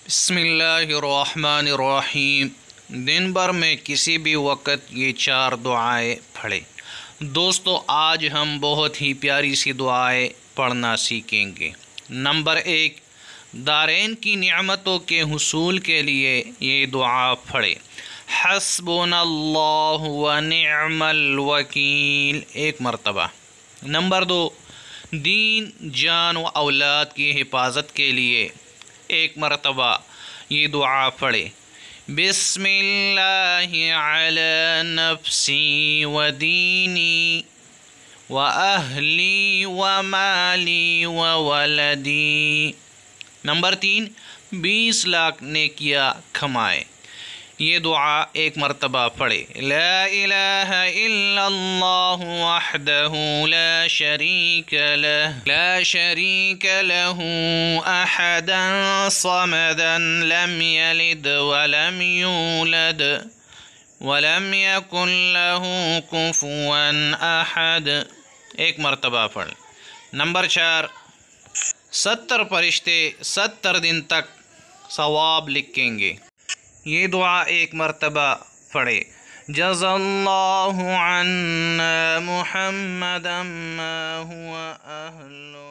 بسم اللہ الرحمن الرحیم۔ دن بھر میں کسی بھی وقت یہ 4 دعائیں پڑھیں۔ دوستو، آج ہم بہت ہی پیاری سی دعائیں پڑھنا سیکھیں گے۔ نمبر 1، دارین کی نعمتوں کے حصول کے لیے یہ دعا پڑھیں۔ حسبنا اللہ و نعم الوکیل، ایک مرتبہ۔ نمبر 2، دین، جان و اولاد کی حفاظت کے لیے ایک مرتبہ یہ دعا پڑھے۔ بسم اللہ علی نفسی و دینی و اہلی و مالی و ولدی۔ نمبر 3، 20 لاکھ نیکیاں کھمائے۔ یہ دعا ایک مرتبہ پڑھے۔ لا الہ الا اللہ وحدہ لا شریک لہ احدا صمدا لم یلد ولم یولد ولم یکن لہ کفوا احد، ایک مرتبہ پڑھ۔ نمبر 4، 70 فرشتے 70 دن تک ثواب لکھیں گے۔ یہ دعا ایک مرتبہ پڑھے۔ جزا اللہ عنا محمدا ما هو اہل